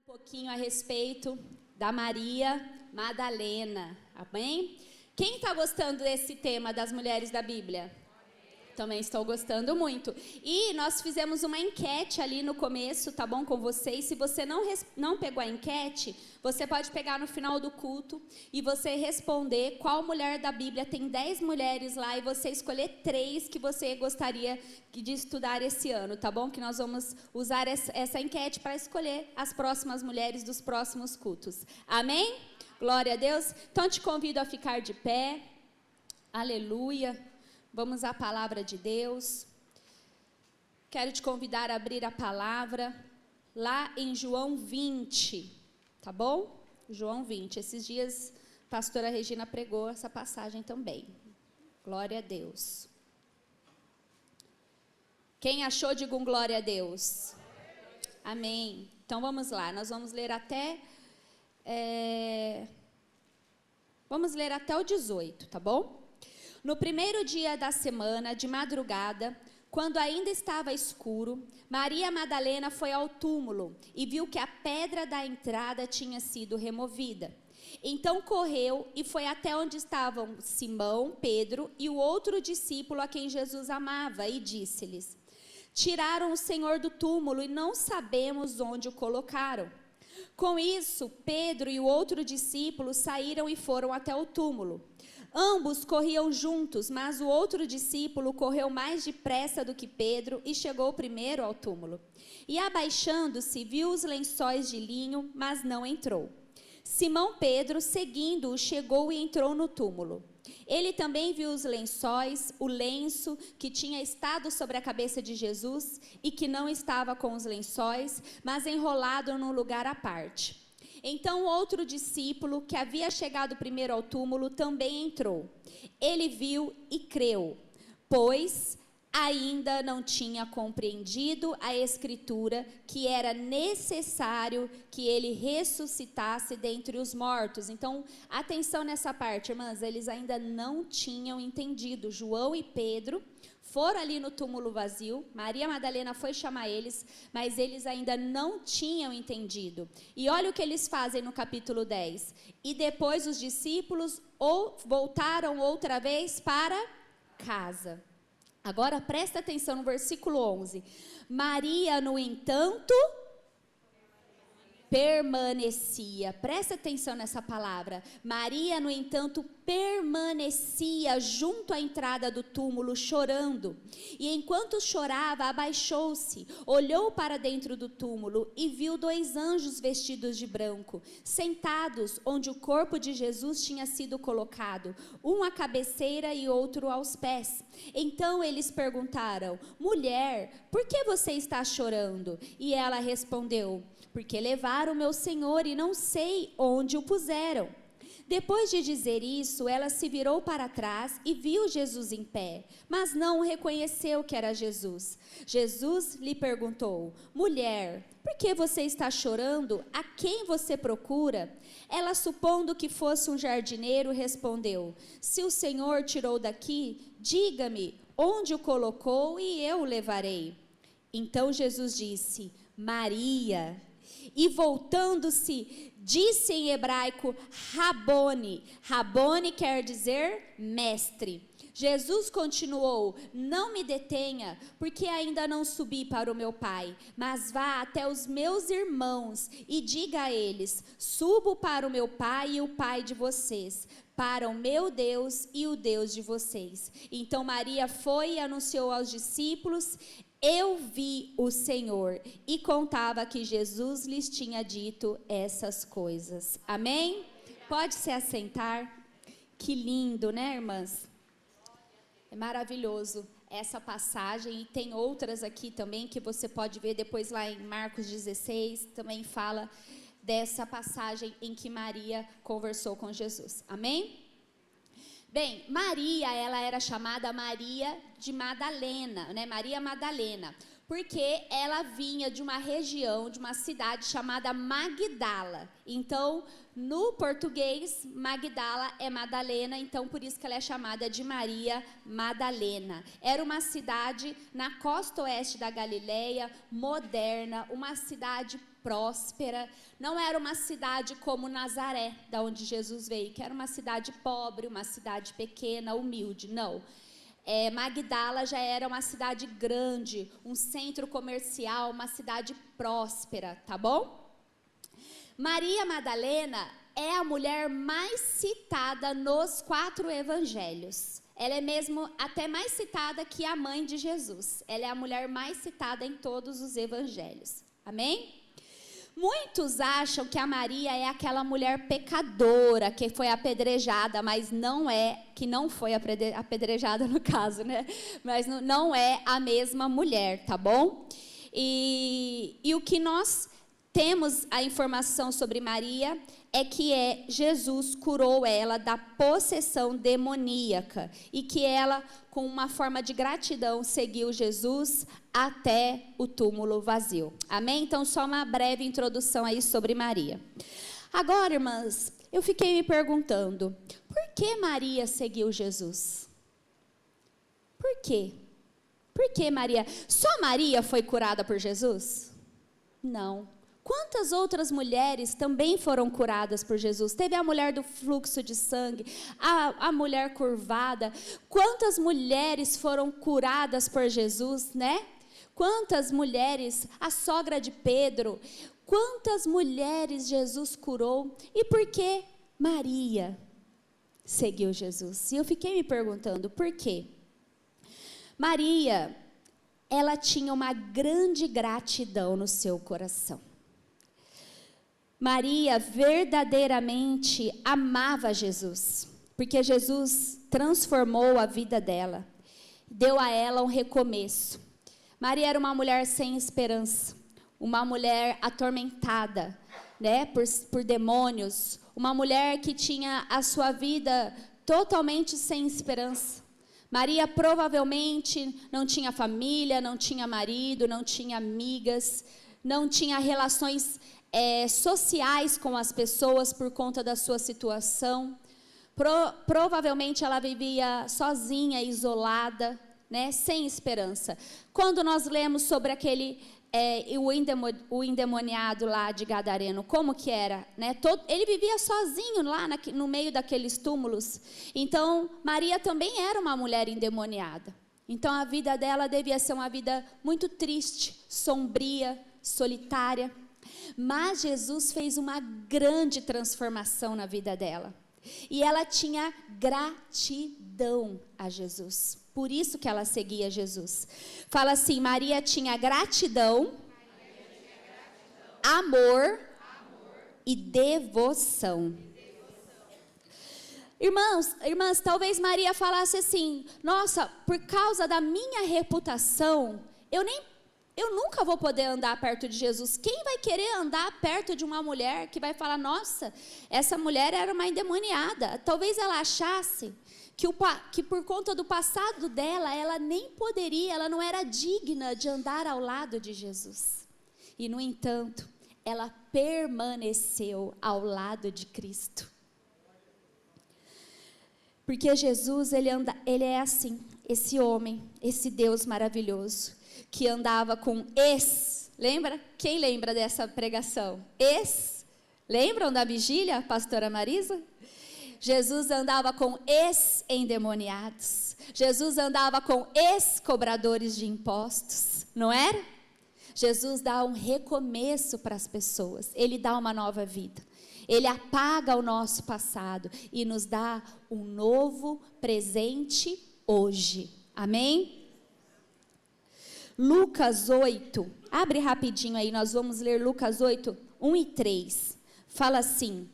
pouquinho a respeito da Maria Madalena, amém? Quem está gostando desse tema das mulheres da Bíblia? Também estou gostando muito. E nós fizemos uma enquete ali no começo, tá bom, com vocês. Se você não pegou a enquete, você pode pegar no final do culto e você responder qual mulher da Bíblia. Tem 10 mulheres lá e você escolher 3 que você gostaria de estudar esse ano, tá bom? Que nós vamos usar essa enquete para escolher as próximas mulheres dos próximos cultos. Amém? Glória a Deus. Então te convido a ficar de pé. Aleluia. Vamos à palavra de Deus. Quero te convidar a abrir a palavra lá em João 20, tá bom? João 20. Esses dias a pastora Regina pregou essa passagem também. Glória a Deus. Quem achou, diga um glória a Deus. Amém. Então vamos lá, nós vamos ler até o 18, tá bom? No primeiro dia da semana, de madrugada, quando ainda estava escuro, Maria Madalena foi ao túmulo e viu que a pedra da entrada tinha sido removida. Então correu e foi até onde estavam Simão, Pedro e o outro discípulo a quem Jesus amava e disse-lhes: tiraram o Senhor do túmulo e não sabemos onde o colocaram. Com isso, Pedro e o outro discípulo saíram e foram até o túmulo. Ambos corriam juntos, mas o outro discípulo correu mais depressa do que Pedro e chegou primeiro ao túmulo. E abaixando-se, viu os lençóis de linho, mas não entrou. Simão Pedro, seguindo-o, chegou e entrou no túmulo. Ele também viu os lençóis, o lenço que tinha estado sobre a cabeça de Jesus e que não estava com os lençóis, mas enrolado num lugar à parte. Então outro discípulo, que havia chegado primeiro ao túmulo, também entrou. Ele viu e creu, pois ainda não tinha compreendido a Escritura que era necessário que ele ressuscitasse dentre os mortos. Então, atenção nessa parte, irmãs, eles ainda não tinham entendido. João e Pedro foram ali no túmulo vazio, Maria Madalena foi chamar eles, mas eles ainda não tinham entendido. E olha o que eles fazem no capítulo 10. E depois os discípulos voltaram outra vez para casa. Agora presta atenção no versículo 11. Maria, no entanto, permanecia. Presta atenção nessa palavra. Maria, no entanto, permanecia junto à entrada do túmulo, chorando. E enquanto chorava, abaixou-se, olhou para dentro do túmulo e viu 2 anjos vestidos de branco, sentados onde o corpo de Jesus tinha sido colocado, um à cabeceira e outro aos pés. Então eles perguntaram: mulher, por que você está chorando? E ela respondeu: porque levaram o meu Senhor e não sei onde o puseram. Depois de dizer isso, ela se virou para trás e viu Jesus em pé, mas não reconheceu que era Jesus. Jesus lhe perguntou: mulher, por que você está chorando? A quem você procura? Ela, supondo que fosse um jardineiro, respondeu: se o Senhor tirou daqui, diga-me onde o colocou e eu o levarei. Então Jesus disse: Maria. E voltando-se, disse em hebraico Rabone. Rabone quer dizer mestre. Jesus continuou: não me detenha, porque ainda não subi para o meu Pai, mas vá até os meus irmãos e diga a eles: subo para o meu Pai e o Pai de vocês, para o meu Deus e o Deus de vocês. Então Maria foi e anunciou aos discípulos: eu vi o Senhor, e contava que Jesus lhes tinha dito essas coisas. Amém? Pode se assentar. Que lindo, né, irmãs? É maravilhoso essa passagem, e tem outras aqui também que você pode ver depois lá em Marcos 16, também fala dessa passagem em que Maria conversou com Jesus. Amém? Bem, Maria, ela era chamada Maria de Madalena, né? Maria Madalena, porque ela vinha de uma região, de uma cidade chamada Magdala. Então, no português, Magdala é Madalena, então por isso que ela é chamada de Maria Madalena. Era uma cidade na costa oeste da Galileia, moderna, uma cidade próspera, não era uma cidade como Nazaré, da onde Jesus veio, que era uma cidade pobre, uma cidade pequena, humilde, não. Magdala já era uma cidade grande, um centro comercial, uma cidade próspera, tá bom? Maria Madalena é a mulher mais citada nos 4 evangelhos. Ela é mesmo até mais citada que a mãe de Jesus. Ela é a mulher mais citada em todos os evangelhos. Amém? Muitos acham que a Maria é aquela mulher pecadora que foi apedrejada, mas não é, que não foi apedrejada no caso, né? Mas não é a mesma mulher, tá bom? E o que nós temos a informação sobre Maria é que Jesus curou ela da possessão demoníaca e que ela, com uma forma de gratidão, seguiu Jesus até o túmulo vazio. Amém? Então, só uma breve introdução aí sobre Maria. Agora, irmãs, eu fiquei me perguntando, por que Maria seguiu Jesus? Por quê? Por que Maria? Só Maria foi curada por Jesus? Não. Quantas outras mulheres também foram curadas por Jesus? Teve a mulher do fluxo de sangue, a mulher curvada. Quantas mulheres foram curadas por Jesus, né? Quantas mulheres, a sogra de Pedro, quantas mulheres Jesus curou? E por que Maria seguiu Jesus? E eu fiquei me perguntando, por quê? Maria, ela tinha uma grande gratidão no seu coração. Maria verdadeiramente amava Jesus, porque Jesus transformou a vida dela, deu a ela um recomeço. Maria era uma mulher sem esperança, uma mulher atormentada, né, por demônios, uma mulher que tinha a sua vida totalmente sem esperança. Maria provavelmente não tinha família, não tinha marido, não tinha amigas, não tinha relações sociais com as pessoas por conta da sua situação. Provavelmente ela vivia sozinha, isolada, né, sem esperança. Quando nós lemos sobre o endemoniado lá de Gadareno, como que era? Né? Ele vivia sozinho lá no meio daqueles túmulos. Então, Maria também era uma mulher endemoniada. Então, a vida dela devia ser uma vida muito triste, sombria, solitária. Mas Jesus fez uma grande transformação na vida dela. E ela tinha gratidão a Jesus. Por isso que ela seguia Jesus. Fala assim, Maria tinha gratidão, amor e devoção. Irmãs, talvez Maria falasse assim, nossa, por causa da minha reputação, eu nunca vou poder andar perto de Jesus. Quem vai querer andar perto de uma mulher que vai falar, nossa, essa mulher era uma endemoniada? Talvez ela achasse que por conta do passado dela, ela nem poderia, ela não era digna de andar ao lado de Jesus. E, no entanto, ela permaneceu ao lado de Cristo. Porque Jesus, ele é assim, esse homem, esse Deus maravilhoso, que andava com lembra? Quem lembra dessa pregação? Lembram da vigília, pastora Marisa? Jesus andava com endemoniados. Jesus andava com cobradores de impostos, não era? Jesus dá um recomeço para as pessoas. Ele dá uma nova vida. Ele apaga o nosso passado e nos dá um novo presente hoje. Amém? Lucas 8, abre rapidinho aí, nós vamos ler Lucas 8, 1 e 3. Fala assim,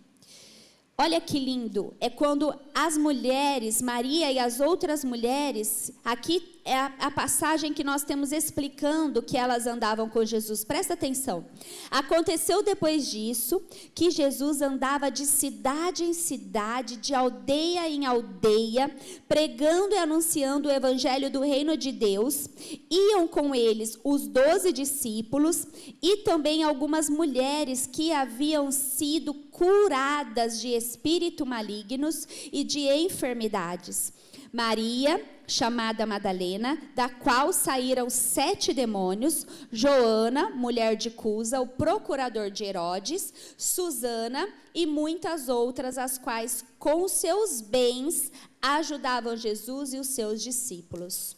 olha que lindo, é quando as mulheres, Maria e as outras mulheres, aqui é a passagem que nós temos explicando que elas andavam com Jesus. Presta atenção. Aconteceu depois disso que Jesus andava de cidade em cidade, de aldeia em aldeia, pregando e anunciando o evangelho do reino de Deus. Iam com eles os 12 discípulos e também algumas mulheres que haviam sido curadas de espíritos malignos e de enfermidades. Maria, chamada Madalena, da qual saíram 7 demônios, Joana, mulher de Cusa, o procurador de Herodes, Susana e muitas outras, as quais com seus bens ajudavam Jesus e os seus discípulos.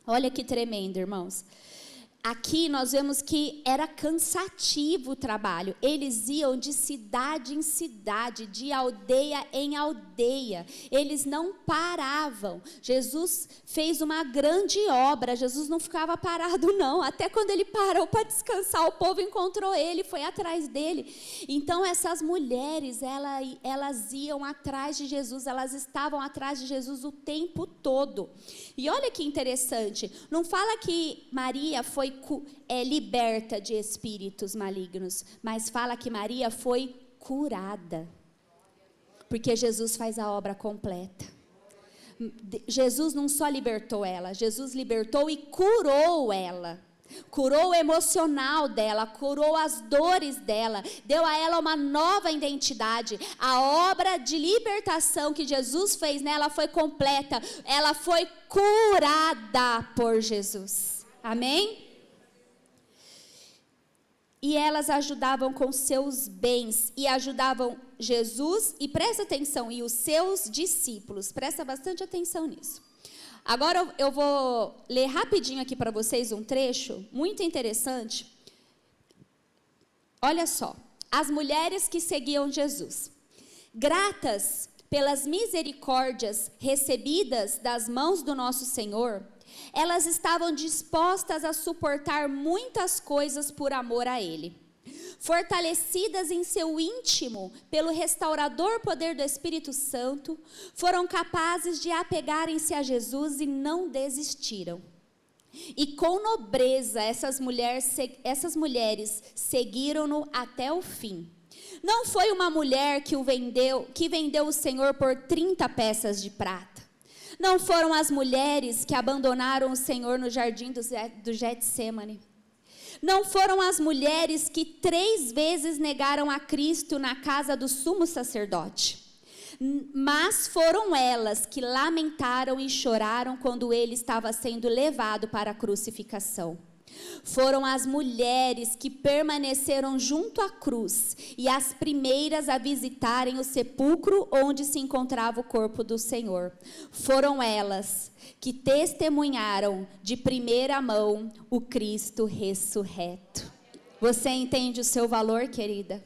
Olha que tremendo, irmãos. Aqui nós vemos que era cansativo o trabalho. Eles iam de cidade em cidade, de aldeia em aldeia. Eles não paravam. Jesus fez uma grande obra. Jesus não ficava parado, não. Até quando ele parou para descansar, o povo encontrou ele, foi atrás dele. Então, essas mulheres, elas iam atrás de Jesus, elas estavam atrás de Jesus o tempo todo. E olha que interessante, não fala que Maria foi liberta de espíritos malignos, mas fala que Maria foi curada, porque Jesus faz a obra completa. Jesus não só libertou ela, Jesus libertou e curou ela. Curou o emocional dela, curou as dores dela, deu a ela uma nova identidade. A obra de libertação que Jesus fez nela foi completa. Ela foi curada por Jesus. Amém? E elas ajudavam com seus bens e ajudavam Jesus, e presta atenção, e os seus discípulos. Presta bastante atenção nisso. Agora eu vou ler rapidinho aqui para vocês um trecho muito interessante. Olha só. As mulheres que seguiam Jesus. Gratas pelas misericórdias recebidas das mãos do nosso Senhor, elas estavam dispostas a suportar muitas coisas por amor a Ele. Fortalecidas em seu íntimo pelo restaurador poder do Espírito Santo, foram capazes de apegarem-se a Jesus e não desistiram. E com nobreza essas mulheres seguiram-no até o fim. Não foi uma mulher que vendeu o Senhor por 30 peças de prata. Não foram as mulheres que abandonaram o Senhor no jardim do Getsemane. Não foram as mulheres que 3 vezes negaram a Cristo na casa do sumo sacerdote. Mas foram elas que lamentaram e choraram quando ele estava sendo levado para a crucificação. Foram as mulheres que permaneceram junto à cruz e as primeiras a visitarem o sepulcro onde se encontrava o corpo do Senhor. Foram elas que testemunharam de primeira mão o Cristo ressurreto. Você entende o seu valor, querida?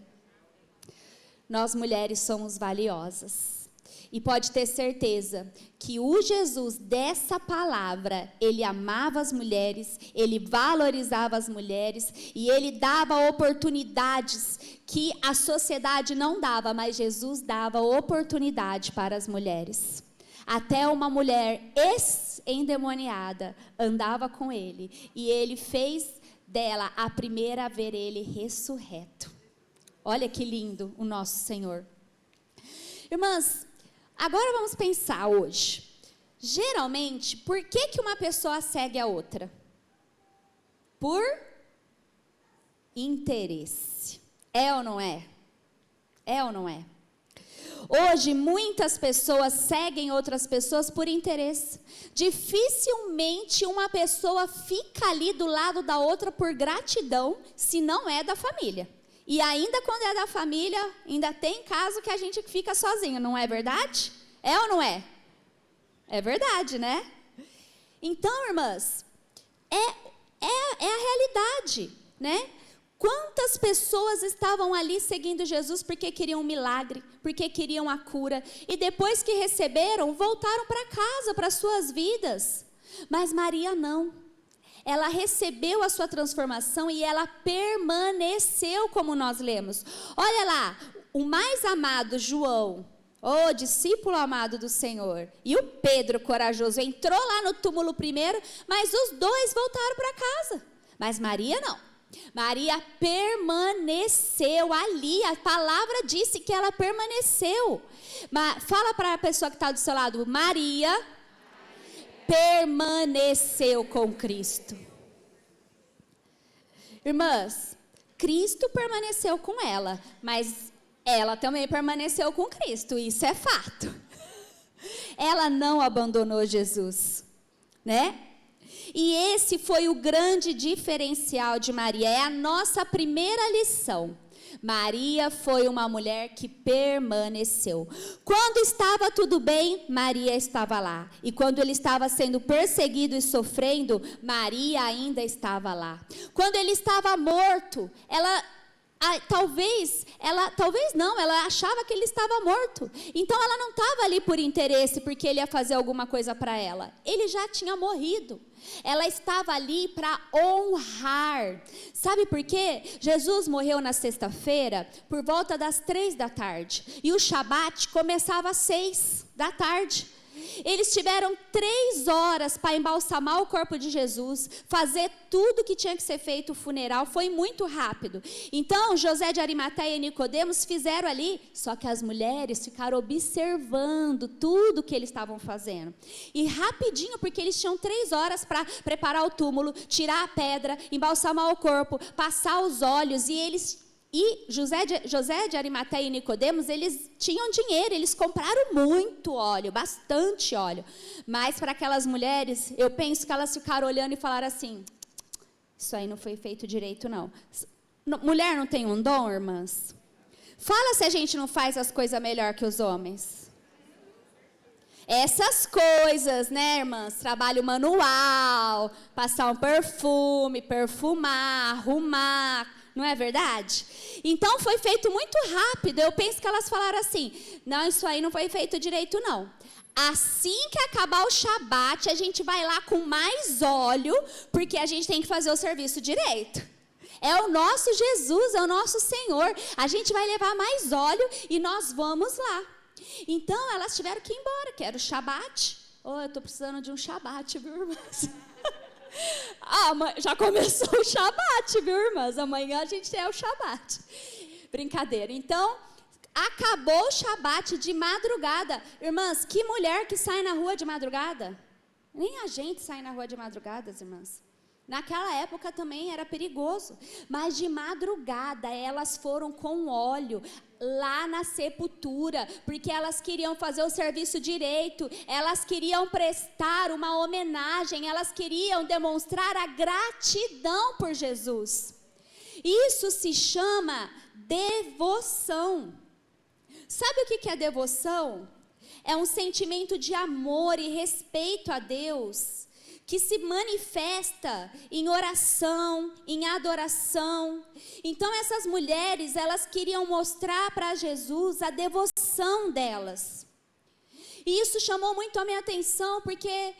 Nós mulheres somos valiosas. E pode ter certeza que o Jesus dessa palavra, ele amava as mulheres, ele valorizava as mulheres e ele dava oportunidades que a sociedade não dava, mas Jesus dava oportunidade para as mulheres. Até uma mulher ex-endemoniada andava com ele e ele fez dela a primeira a ver ele ressurreto. Olha que lindo o nosso Senhor. Irmãs, agora vamos pensar hoje. Geralmente, por que uma pessoa segue a outra? Por interesse. É ou não é? É ou não é? Hoje, muitas pessoas seguem outras pessoas por interesse. Dificilmente uma pessoa fica ali do lado da outra por gratidão, se não é da família. E ainda quando é da família, ainda tem caso que a gente fica sozinho, não é verdade? É ou não é? É verdade, né? Então, irmãs, é a realidade, né? Quantas pessoas estavam ali seguindo Jesus porque queriam um milagre, porque queriam a cura, e depois que receberam, voltaram para casa, para suas vidas. Mas Maria não. Ela recebeu a sua transformação e ela permaneceu, como nós lemos. Olha lá, o mais amado João, o discípulo amado do Senhor, e o Pedro corajoso entrou lá no túmulo primeiro, mas os dois voltaram para casa. Mas Maria não. Maria permaneceu ali, a palavra disse que ela permaneceu. Fala para a pessoa que está do seu lado, Maria permaneceu com Cristo. Irmãs, Cristo permaneceu com ela, mas ela também permaneceu com Cristo, isso é fato. Ela não abandonou Jesus, né? E esse foi o grande diferencial de Maria, é a nossa primeira lição. Maria foi uma mulher que permaneceu. Quando estava tudo bem, Maria estava lá. E quando ele estava sendo perseguido e sofrendo, Maria ainda estava lá. Quando ele estava morto, ela achava que ele estava morto. Então ela não estava ali por interesse, porque ele ia fazer alguma coisa para ela. Ele já tinha morrido. Ela estava ali para honrar. Sabe por quê? Jesus morreu na sexta-feira por volta das 3 da tarde. E o Shabat começava às 6 da tarde. Eles tiveram 3 horas para embalsamar o corpo de Jesus, fazer tudo que tinha que ser feito, o funeral, foi muito rápido. Então, José de Arimateia e Nicodemos fizeram ali, só que as mulheres ficaram observando tudo que eles estavam fazendo. E rapidinho, porque eles tinham 3 horas para preparar o túmulo, tirar a pedra, embalsamar o corpo, passar os óleos, e José de Arimateia e Nicodemos, eles tinham dinheiro, eles compraram muito óleo, bastante óleo. Mas para aquelas mulheres, eu penso que elas ficaram olhando e falaram assim, isso aí não foi feito direito não. Mulher não tem um dom, irmãs? Fala se a gente não faz as coisas melhor que os homens. Essas coisas, né, irmãs? Trabalho manual, passar um perfume, perfumar, arrumar, não é verdade? Então foi feito muito rápido. Eu penso que elas falaram assim, não, isso aí não foi feito direito não. Assim que acabar o Shabat, a gente vai lá com mais óleo, porque a gente tem que fazer o serviço direito. É o nosso Jesus, é o nosso Senhor. A gente vai levar mais óleo e nós vamos lá. Então elas tiveram que ir embora, que era o Shabat. Oh, eu estou precisando de um Shabat, viu, irmãs? Já começou o Shabat, viu, irmãs? Amanhã a gente tem o Shabat. Brincadeira. Então, acabou o Shabat de madrugada. Irmãs, que mulher que sai na rua de madrugada? Nem a gente sai na rua de madrugada, irmãs. Naquela época também era perigoso. Mas de madrugada elas foram com óleo lá na sepultura, porque elas queriam fazer o serviço direito, elas queriam prestar uma homenagem, elas queriam demonstrar a gratidão por Jesus. Isso se chama devoção. Sabe o que é devoção? É um sentimento de amor e respeito a Deus, que se manifesta em oração, em adoração. Então essas mulheres, elas queriam mostrar para Jesus a devoção delas. E isso chamou muito a minha atenção, porque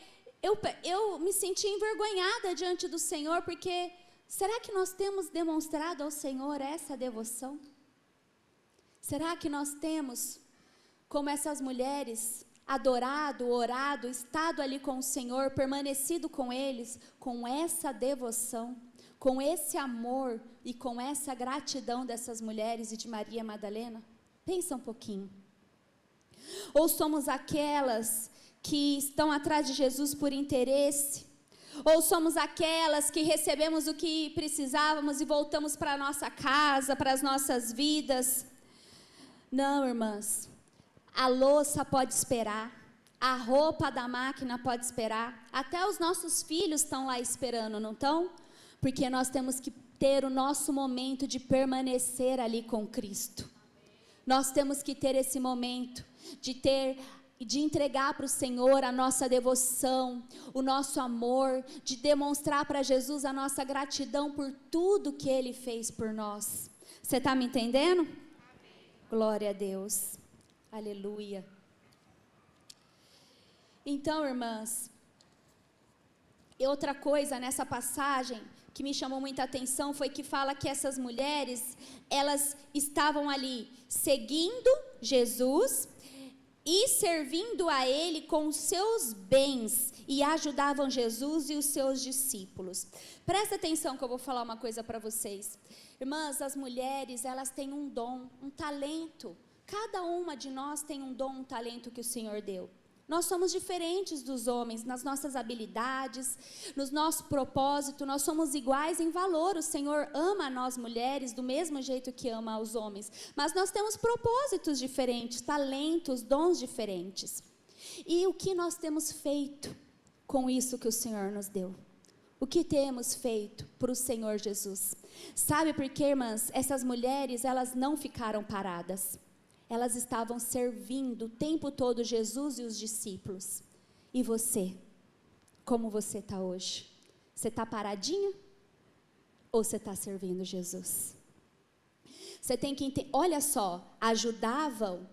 eu me senti envergonhada diante do Senhor, porque será que nós temos demonstrado ao Senhor essa devoção? Será que nós temos, como essas mulheres, adorado, orado, estado ali com o Senhor, permanecido com eles, com essa devoção, com esse amor e com essa gratidão dessas mulheres e de Maria Madalena? Pensa um pouquinho. Ou somos aquelas que estão atrás de Jesus por interesse? Ou somos aquelas que recebemos o que precisávamos e voltamos para a nossa casa, para as nossas vidas? Não, irmãs. A louça pode esperar, a roupa da máquina pode esperar, até os nossos filhos estão lá esperando, não estão? Porque nós temos que ter o nosso momento de permanecer ali com Cristo. Nós temos que ter esse momento de entregar para o Senhor a nossa devoção, o nosso amor, de demonstrar para Jesus a nossa gratidão por tudo que Ele fez por nós. Você está me entendendo? Amém. Glória a Deus. Aleluia. Então, irmãs, outra coisa nessa passagem que me chamou muita atenção foi que fala que essas mulheres, elas estavam ali seguindo Jesus e servindo a Ele com os seus bens e ajudavam Jesus e os seus discípulos. Presta atenção que eu vou falar uma coisa para vocês. Irmãs, as mulheres, elas têm um dom, um talento. Cada uma de nós tem um dom, um talento que o Senhor deu. Nós somos diferentes dos homens nas nossas habilidades, no nosso propósito, nós somos iguais em valor. O Senhor ama nós mulheres do mesmo jeito que ama os homens, mas nós temos propósitos diferentes, talentos, dons diferentes. E o que nós temos feito com isso que o Senhor nos deu? O que temos feito para o Senhor Jesus? Sabe por quê, irmãs? Essas mulheres, elas não ficaram paradas. Elas estavam servindo o tempo todo Jesus e os discípulos. E você? Como você está hoje? Você está paradinho? Ou você está servindo Jesus? Você tem que entender, olha só, ajudavam.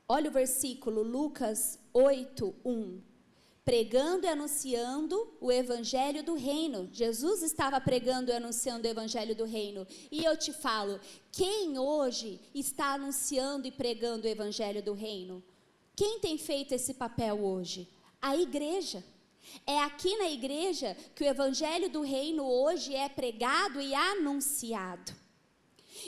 Olha o versículo, Lucas 8:1. Pregando e anunciando o evangelho do reino. Jesus estava pregando e anunciando o evangelho do reino. E eu te falo, quem hoje está anunciando e pregando o evangelho do reino? Quem tem feito esse papel hoje? A igreja. É aqui na igreja que o evangelho do reino hoje é pregado e anunciado.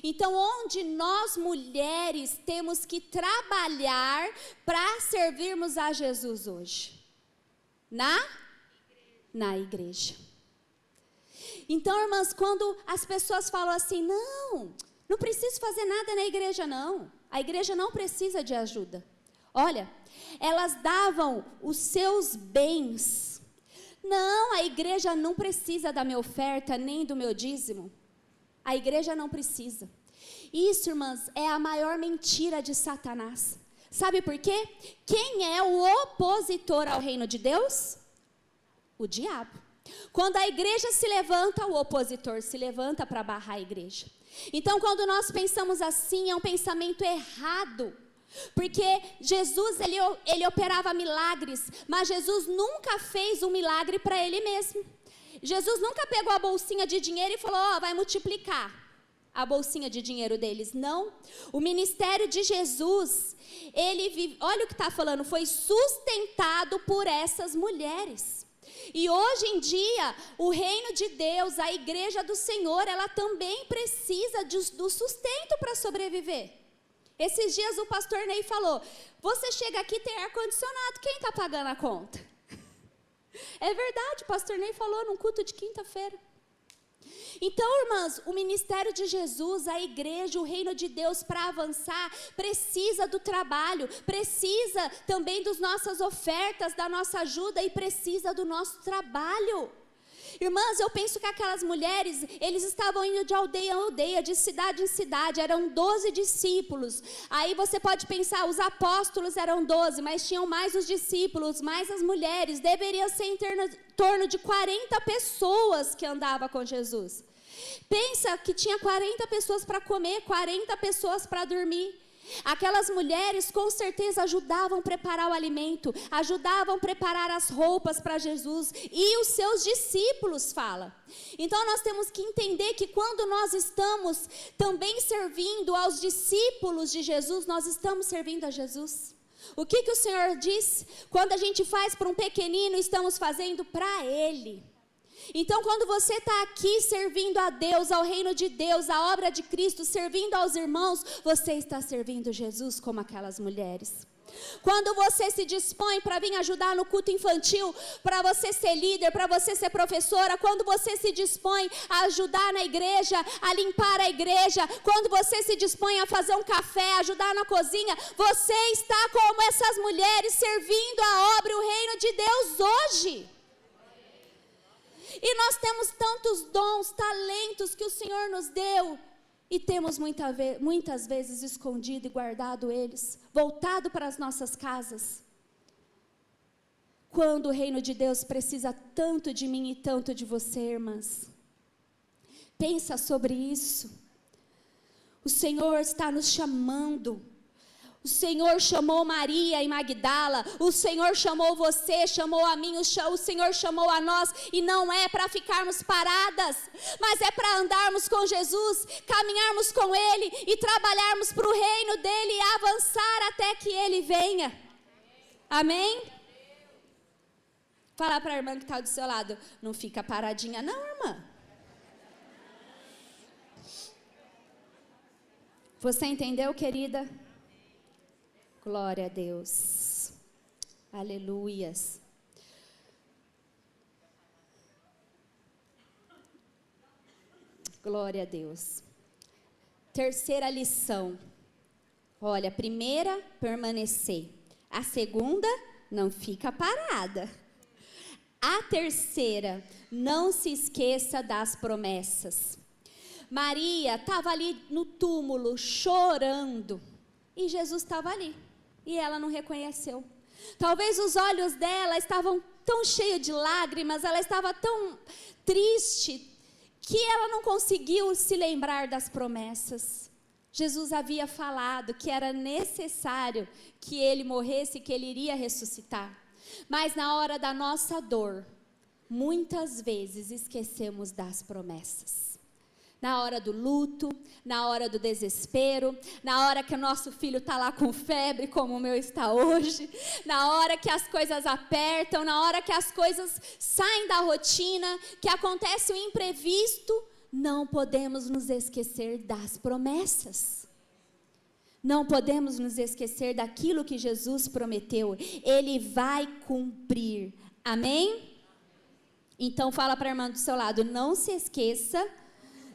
Então, onde nós mulheres temos que trabalhar para servirmos a Jesus hoje? Na igreja. Então, irmãs, quando as pessoas falam assim, não preciso fazer nada na igreja não, a igreja não precisa de ajuda. Olha, elas davam os seus bens. Não, a igreja não precisa da minha oferta, nem do meu dízimo. A igreja não precisa. Isso, irmãs, é a maior mentira de Satanás. Sabe por quê? Quem é o opositor ao reino de Deus? O diabo. Quando a igreja se levanta, o opositor se levanta para barrar a igreja. Então, quando nós pensamos assim, é um pensamento errado. Porque Jesus, ele operava milagres, mas Jesus nunca fez um milagre para ele mesmo. Jesus nunca pegou a bolsinha de dinheiro e falou, vai multiplicar a bolsinha de dinheiro deles. Não. O ministério de Jesus, olha o que está falando, foi sustentado por essas mulheres. E hoje em dia, o reino de Deus, a igreja do Senhor, ela também precisa do sustento para sobreviver. Esses dias o pastor Ney falou, você chega aqui e tem ar-condicionado, quem está pagando a conta? É verdade, o pastor Ney falou num culto de quinta-feira. Então, irmãs, o ministério de Jesus, a igreja, o reino de Deus, para avançar, precisa do trabalho, precisa também das nossas ofertas, da nossa ajuda e precisa do nosso trabalho. Irmãs, eu penso que aquelas mulheres, eles estavam indo de aldeia em aldeia, de cidade em cidade, eram 12 discípulos. Aí você pode pensar, os apóstolos eram 12, mas tinham mais os discípulos, mais as mulheres, deveria ser em torno de 40 pessoas que andavam com Jesus. Pensa que tinha 40 pessoas para comer, 40 pessoas para dormir. Aquelas mulheres com certeza ajudavam a preparar o alimento, ajudavam a preparar as roupas para Jesus e os seus discípulos, fala. Então nós temos que entender que quando nós estamos também servindo aos discípulos de Jesus, nós estamos servindo a Jesus. O que o Senhor diz? Quando a gente faz para um pequenino, estamos fazendo para Ele. Então, quando você está aqui servindo a Deus, ao reino de Deus, à obra de Cristo, servindo aos irmãos, você está servindo Jesus como aquelas mulheres. Quando você se dispõe para vir ajudar no culto infantil, para você ser líder, para você ser professora, quando você se dispõe a ajudar na igreja, a limpar a igreja, quando você se dispõe a fazer um café, ajudar na cozinha, você está como essas mulheres servindo a obra e o reino de Deus hoje. E nós temos tantos dons, talentos que o Senhor nos deu e temos muitas vezes escondido e guardado eles, voltado para as nossas casas. Quando o reino de Deus precisa tanto de mim e tanto de você, irmãs. Pensa sobre isso. O Senhor está nos chamando. O Senhor chamou Maria e Magdala, o Senhor chamou você, chamou a mim, o Senhor chamou a nós, e não é para ficarmos paradas, mas é para andarmos com Jesus, caminharmos com Ele e trabalharmos para o reino dEle e avançar até que Ele venha. Amém? Fala para a irmã que está do seu lado, não fica paradinha não, irmã. Você entendeu, querida? Glória a Deus. Aleluias. Glória a Deus. Terceira lição. Olha, primeira, permanecer. A segunda, não fica parada. A terceira, não se esqueça das promessas. Maria estava ali no túmulo, chorando. E Jesus estava ali. E ela não reconheceu. Talvez os olhos dela estavam tão cheios de lágrimas, ela estava tão triste, que ela não conseguiu se lembrar das promessas. Jesus havia falado que era necessário que ele morresse, que ele iria ressuscitar. Mas na hora da nossa dor, muitas vezes esquecemos das promessas. Na hora do luto, na hora do desespero, na hora que o nosso filho está lá com febre, como o meu está hoje, na hora que as coisas apertam, na hora que as coisas saem da rotina, que acontece o imprevisto, não podemos nos esquecer das promessas. Não podemos nos esquecer daquilo que Jesus prometeu. Ele vai cumprir. Amém? Então fala para a irmã do seu lado, não se esqueça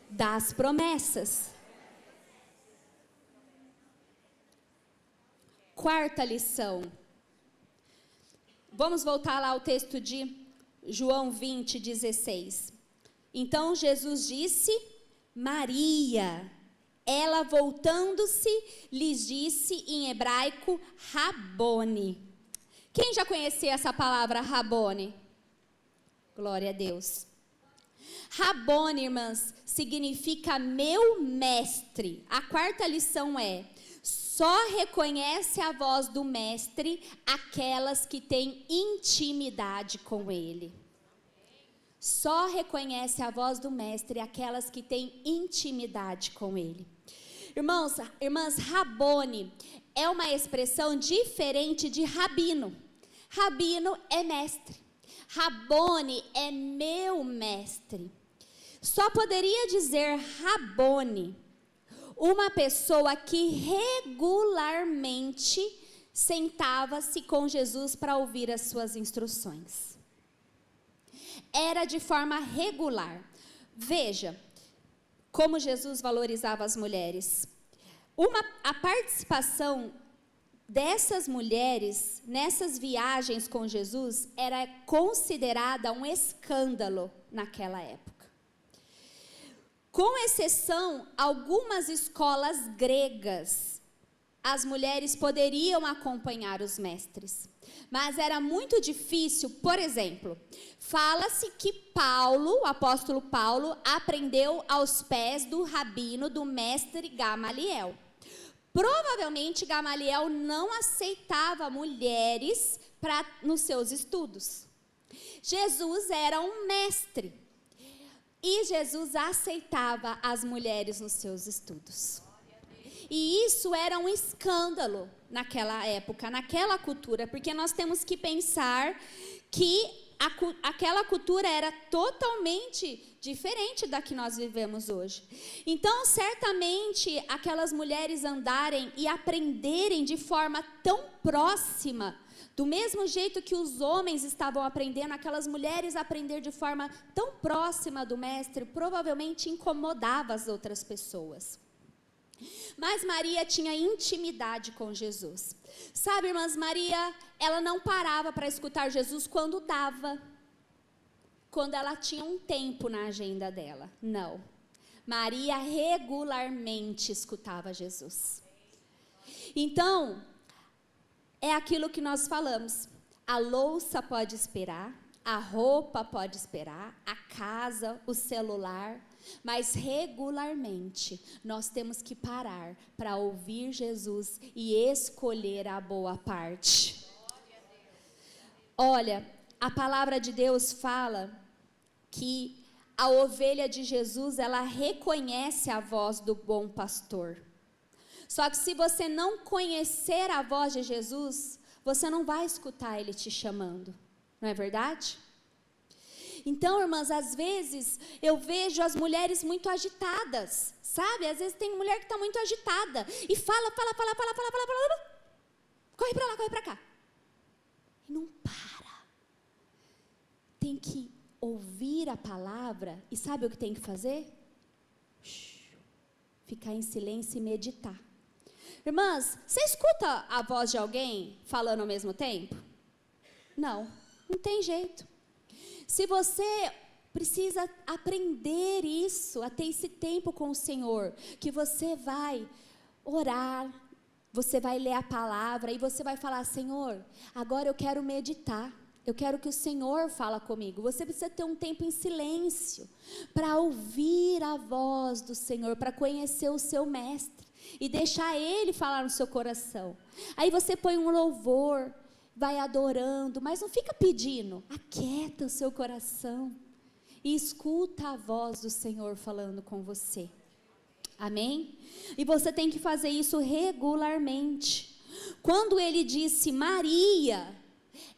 das promessas. Quarta lição. Vamos voltar lá ao texto de João 20, 16. Então Jesus disse, Maria. Ela voltando-se, lhes disse em hebraico, Rabone. Quem já conhecia essa palavra Rabone? Glória a Deus. Rabone, irmãs, significa meu mestre. A quarta lição é, só reconhece a voz do mestre aquelas que têm intimidade com ele. Só reconhece a voz do mestre aquelas que têm intimidade com ele. Irmãs, Rabone é uma expressão diferente de rabino. Rabino é mestre. Rabone é meu mestre. Só poderia dizer Rabone uma pessoa que regularmente sentava-se com Jesus para ouvir as suas instruções. Era de forma regular. Veja como Jesus valorizava as mulheres. A participação dessas mulheres nessas viagens com Jesus era considerada um escândalo naquela época. Com exceção, algumas escolas gregas, as mulheres poderiam acompanhar os mestres. Mas era muito difícil, por exemplo, fala-se que Paulo, o apóstolo Paulo, aprendeu aos pés do rabino, do mestre Gamaliel. Provavelmente Gamaliel não aceitava mulheres nos seus estudos. Jesus era um mestre. E Jesus aceitava as mulheres nos seus estudos. E isso era um escândalo naquela época, naquela cultura, porque nós temos que pensar que aquela cultura era totalmente diferente da que nós vivemos hoje. Então, certamente, aquelas mulheres andarem e aprenderem de forma tão próxima, do mesmo jeito que os homens estavam aprendendo, aquelas mulheres aprender de forma tão próxima do mestre, provavelmente incomodava as outras pessoas. Mas Maria tinha intimidade com Jesus. Sabe, irmãs, Maria, ela não parava para escutar Jesus quando dava. Quando ela tinha um tempo na agenda dela. Não. Maria regularmente escutava Jesus. Então, é aquilo que nós falamos. A louça pode esperar, a roupa pode esperar, a casa, o celular. Mas regularmente nós temos que parar para ouvir Jesus e escolher a boa parte. Olha, a palavra de Deus fala que a ovelha de Jesus, ela reconhece a voz do bom pastor. Só que se você não conhecer a voz de Jesus, você não vai escutar ele te chamando. Não é verdade? Então, irmãs, às vezes eu vejo as mulheres muito agitadas, sabe? Às vezes tem mulher que está muito agitada e fala, corre para lá, corre para cá. E não para. Tem que ouvir a palavra e sabe o que tem que fazer? Ficar em silêncio e meditar. Irmãs, você escuta a voz de alguém falando ao mesmo tempo? Não tem jeito. Se você precisa aprender isso, a ter esse tempo com o Senhor, que você vai orar, você vai ler a palavra e você vai falar: Senhor, agora eu quero meditar, eu quero que o Senhor fala comigo. Você precisa ter um tempo em silêncio, para ouvir a voz do Senhor, para conhecer o seu mestre, e deixar Ele falar no seu coração. Aí você põe um louvor, vai adorando, mas não fica pedindo, aquieta o seu coração, e escuta a voz do Senhor falando com você. Amém? E você tem que fazer isso regularmente. Quando ele disse Maria,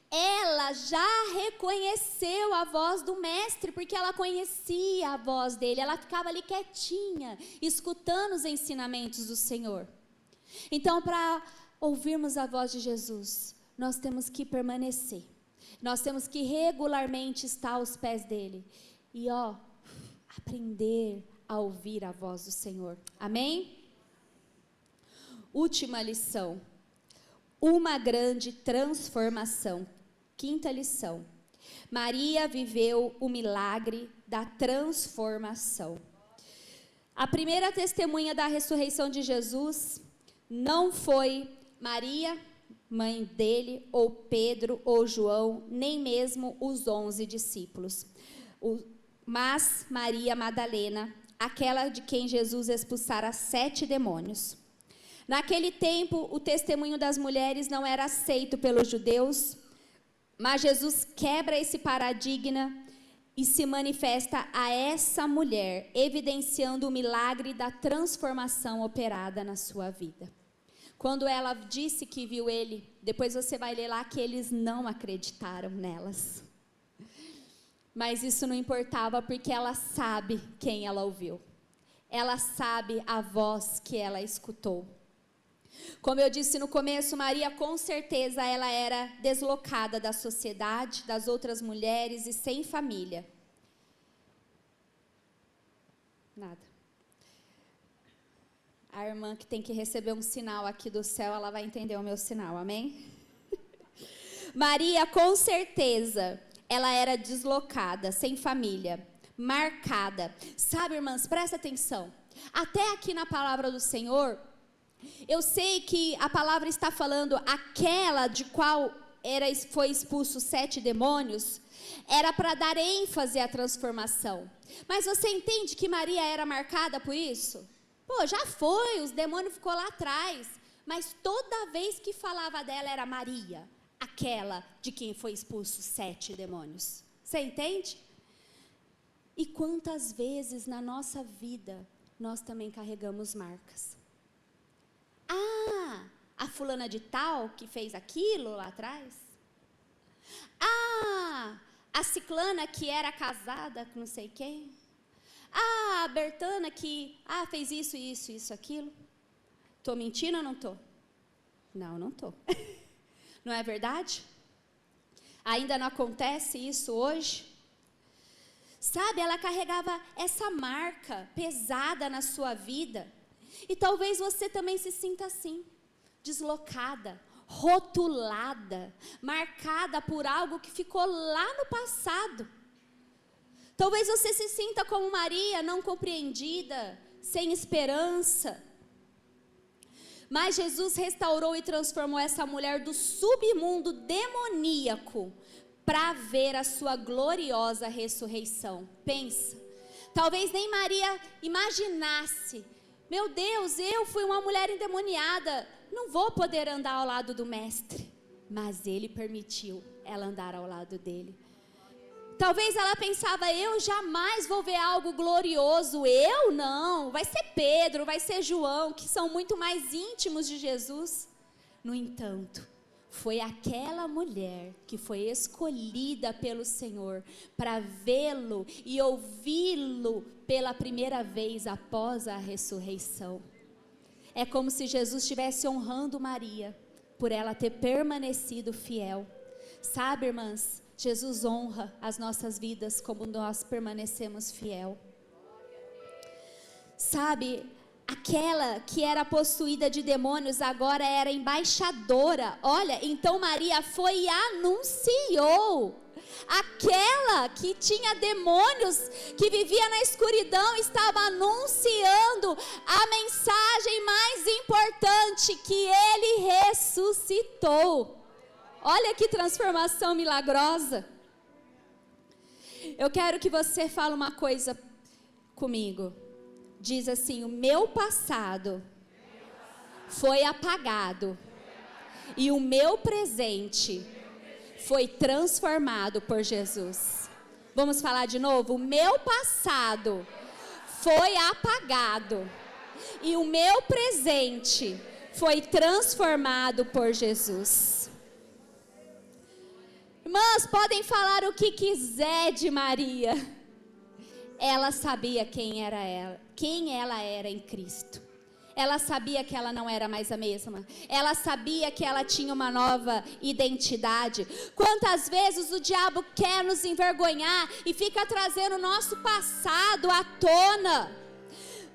ela já reconheceu a voz do mestre, porque ela conhecia a voz dele, ela ficava ali quietinha, escutando os ensinamentos do Senhor. Então, para ouvirmos a voz de Jesus, nós temos que permanecer, nós temos que regularmente estar aos pés dele, e aprender a ouvir a voz do Senhor. Amém? Última lição, uma grande transformação. Quinta lição, Maria viveu o milagre da transformação. A primeira testemunha da ressurreição de Jesus não foi Maria, mãe dele, ou Pedro, ou João, nem mesmo os 11 discípulos, mas Maria Madalena, aquela de quem Jesus expulsara 7 demônios. Naquele tempo, o testemunho das mulheres não era aceito pelos judeus, mas Jesus quebra esse paradigma e se manifesta a essa mulher, evidenciando o milagre da transformação operada na sua vida. Quando ela disse que viu ele, depois você vai ler lá que eles não acreditaram nelas. Mas isso não importava, porque ela sabe quem ela ouviu. Ela sabe a voz que ela escutou. Como eu disse no começo, Maria, com certeza, ela era deslocada da sociedade, das outras mulheres e sem família. Nada. A irmã que tem que receber um sinal aqui do céu, ela vai entender o meu sinal, amém? Maria, com certeza, ela era deslocada, sem família, marcada. Sabe, irmãs, presta atenção. Até aqui na palavra do Senhor, eu sei que a palavra está falando aquela de qual foi expulso 7 demônios, era para dar ênfase à transformação. Mas você entende que Maria era marcada por isso? Pô, já foi, os demônios ficou lá atrás, mas toda vez que falava dela era Maria, aquela de quem foi expulso 7 demônios. Você entende? E quantas vezes na nossa vida nós também carregamos marcas? A fulana de tal que fez aquilo lá atrás? A ciclana que era casada com não sei quem? A Bertana que fez isso, aquilo? Estou mentindo ou não estou? Não estou. Não é verdade? Ainda não acontece isso hoje? Sabe, ela carregava essa marca pesada na sua vida. E talvez você também se sinta assim, deslocada, rotulada, marcada por algo que ficou lá no passado. Talvez você se sinta como Maria, não compreendida, sem esperança. Mas Jesus restaurou e transformou essa mulher do submundo demoníaco para ver a sua gloriosa ressurreição. Pensa, talvez nem Maria imaginasse: meu Deus, eu fui uma mulher endemoniada, não vou poder andar ao lado do mestre. Mas ele permitiu ela andar ao lado dele. Talvez ela pensava: eu jamais vou ver algo glorioso. Eu não, vai ser Pedro, vai ser João, que são muito mais íntimos de Jesus. No entanto, foi aquela mulher que foi escolhida pelo Senhor para vê-lo e ouvi-lo pela primeira vez após a ressurreição. É como se Jesus estivesse honrando Maria por ela ter permanecido fiel. Sabe, irmãs, Jesus honra as nossas vidas como nós permanecemos fiel. Sabe, Aquela que era possuída de demônios agora era embaixadora. Olha, então Maria foi e anunciou. Aquela que tinha demônios, que vivia na escuridão, estava anunciando a mensagem mais importante, que ele ressuscitou. Olha que transformação milagrosa. Eu quero que você fale uma coisa comigo. Diz assim: o meu passado foi apagado e o meu presente foi transformado por Jesus. Vamos falar de novo? O meu passado foi apagado e o meu presente foi transformado por Jesus. Irmãs, podem falar o que quiser de Maria. Ela sabia quem ela era em Cristo. Ela sabia que ela não era mais a mesma. Ela sabia que ela tinha uma nova identidade. Quantas vezes o diabo quer nos envergonhar e fica trazendo o nosso passado à tona.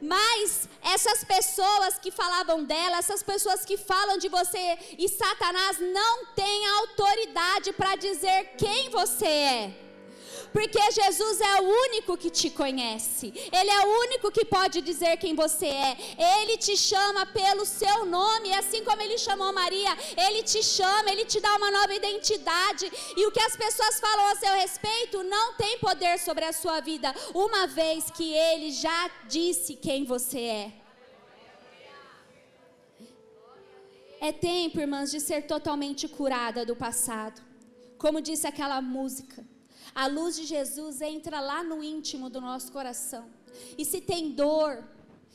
Mas essas pessoas que falavam dela, essas pessoas que falam de você, e Satanás não tem autoridade para dizer quem você é. Porque Jesus é o único que te conhece. Ele é o único que pode dizer quem você é. Ele te chama pelo seu nome, assim como ele chamou Maria. Ele te chama, ele te dá uma nova identidade. E o que as pessoas falam a seu respeito não tem poder sobre a sua vida, uma vez que ele já disse quem você é. É tempo, irmãs, de ser totalmente curada do passado. Como disse aquela música, a luz de Jesus entra lá no íntimo do nosso coração. E se tem dor,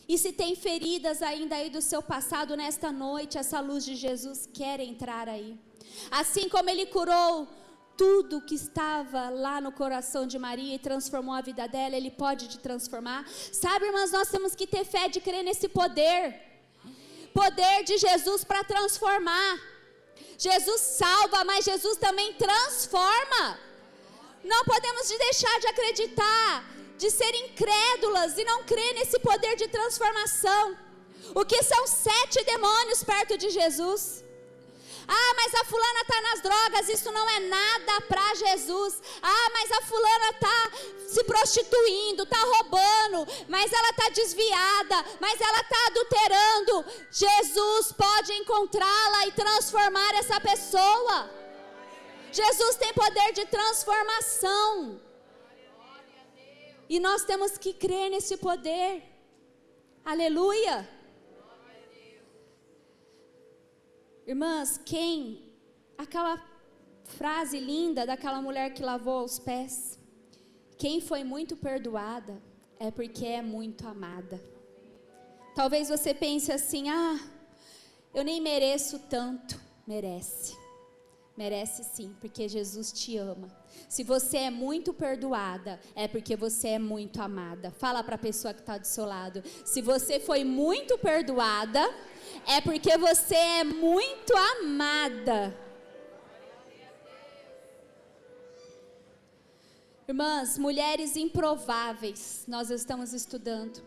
e se tem feridas ainda aí do seu passado, nesta noite, essa luz de Jesus quer entrar aí. Assim como ele curou tudo que estava lá no coração de Maria e transformou a vida dela, ele pode te transformar. Sabe, irmãs, nós temos que ter fé de crer nesse poder de Jesus para transformar. Jesus salva, mas Jesus também transforma. Não podemos deixar de acreditar, de ser incrédulas e não crer nesse poder de transformação. O que são 7 demônios perto de Jesus? Ah, mas a fulana está nas drogas, isso não é nada para Jesus. Ah, mas a fulana está se prostituindo, está roubando, mas ela está desviada, mas ela está adulterando. Jesus pode encontrá-la e transformar essa pessoa. Jesus tem poder de transformação. E nós temos que crer nesse poder. Aleluia. Irmãs, aquela frase linda daquela mulher que lavou os pés. Quem foi muito perdoada é porque é muito amada. Talvez você pense assim: eu nem mereço tanto. Merece sim, porque Jesus te ama. Se você é muito perdoada, é porque você é muito amada. Fala para a pessoa que está do seu lado: se você foi muito perdoada, é porque você é muito amada. Irmãs, mulheres improváveis, nós estamos estudando.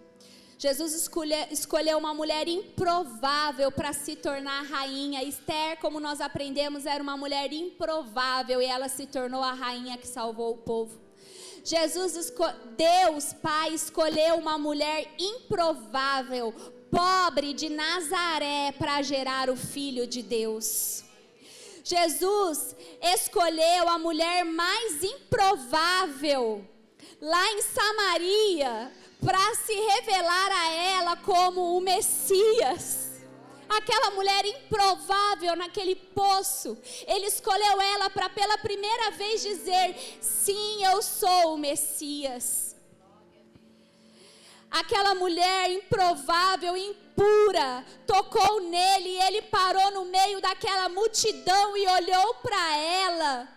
Jesus escolheu uma mulher improvável para se tornar rainha. Esther, como nós aprendemos, era uma mulher improvável e ela se tornou a rainha que salvou o povo. Deus Pai escolheu uma mulher improvável, pobre de Nazaré, para gerar o Filho de Deus. Jesus escolheu a mulher mais improvável lá em Samaria para se revelar a ela como o Messias. Aquela mulher improvável naquele poço, ele escolheu ela para pela primeira vez dizer: sim, eu sou o Messias. Aquela mulher improvável, impura, tocou nele e ele parou no meio daquela multidão e olhou para ela,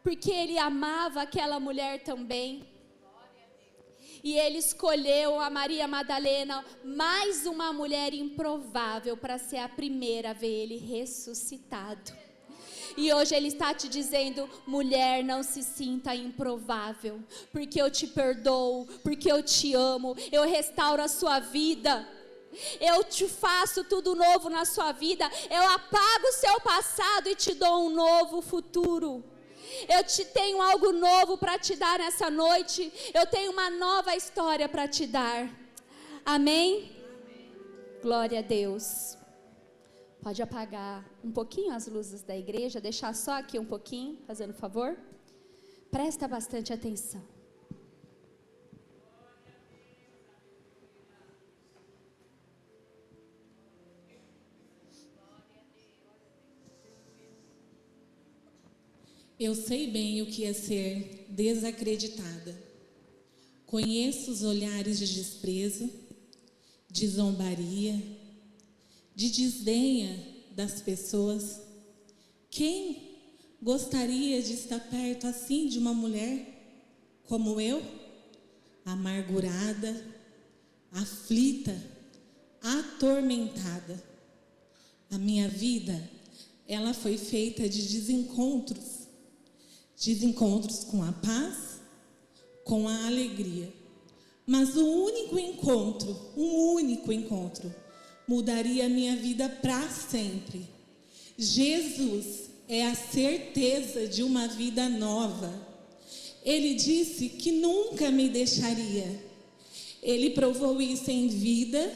porque ele amava aquela mulher também. E ele escolheu a Maria Madalena, mais uma mulher improvável, para ser a primeira a ver ele ressuscitado. E hoje ele está te dizendo: mulher, não se sinta improvável, porque eu te perdoo, porque eu te amo, eu restauro a sua vida. Eu te faço tudo novo na sua vida. Eu apago o seu passado e te dou um novo futuro. Eu te tenho algo novo para te dar nessa noite. Eu tenho uma nova história para te dar. Amém? Glória a Deus. Pode apagar um pouquinho as luzes da igreja, deixar só aqui um pouquinho, fazendo favor. Presta bastante atenção. Eu sei bem o que é ser desacreditada. Conheço os olhares de desprezo, de zombaria, de desdenha das pessoas. Quem gostaria de estar perto assim de uma mulher como eu? Amargurada, aflita, atormentada. A minha vida, ela foi feita de desencontros com a paz, com a alegria. Mas um único encontro, mudaria a minha vida para sempre. Jesus é a certeza de uma vida nova. Ele disse que nunca me deixaria. Ele provou isso em vida,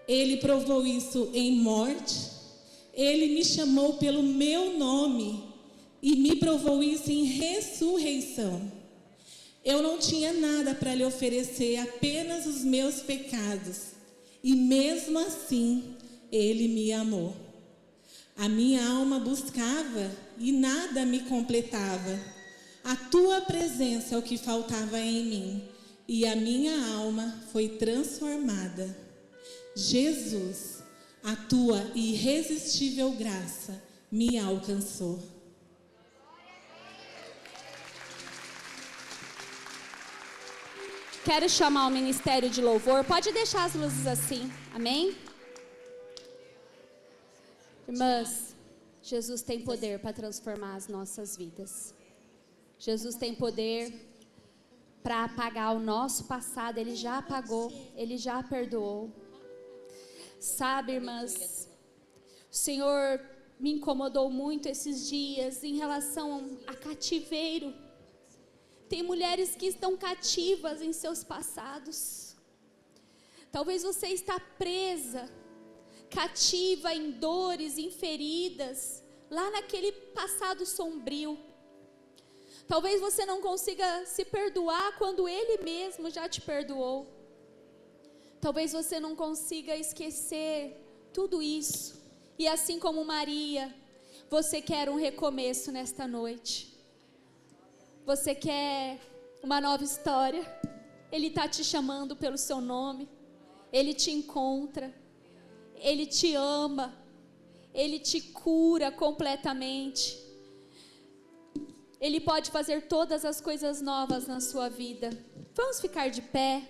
ele provou isso em morte, ele me chamou pelo meu nome e me provou isso em ressurreição. Eu não tinha nada para lhe oferecer, apenas os meus pecados. E mesmo assim, ele me amou. A minha alma buscava e nada me completava. A tua presença é o que faltava em mim. E a minha alma foi transformada. Jesus, a tua irresistível graça me alcançou. Quero chamar o ministério de louvor. Pode deixar as luzes assim. Amém? Irmãs, Jesus tem poder para transformar as nossas vidas. Jesus tem poder para apagar o nosso passado. Ele já apagou, ele já perdoou. Sabe, irmãs, o Senhor me incomodou muito esses dias em relação a cativeiro. Tem mulheres que estão cativas em seus passados. Talvez você está presa, cativa em dores, em feridas, lá naquele passado sombrio. Talvez você não consiga se perdoar quando Ele mesmo já te perdoou. Talvez você não consiga esquecer tudo isso. E assim como Maria, você quer um recomeço nesta noite. Você quer uma nova história. Ele está te chamando pelo seu nome. Ele te encontra. Ele te ama. Ele te cura completamente. Ele pode fazer todas as coisas novas na sua vida. Vamos ficar de pé.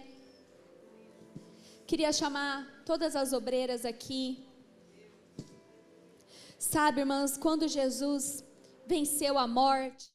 Queria chamar todas as obreiras aqui. Sabe, irmãs, quando Jesus venceu a morte,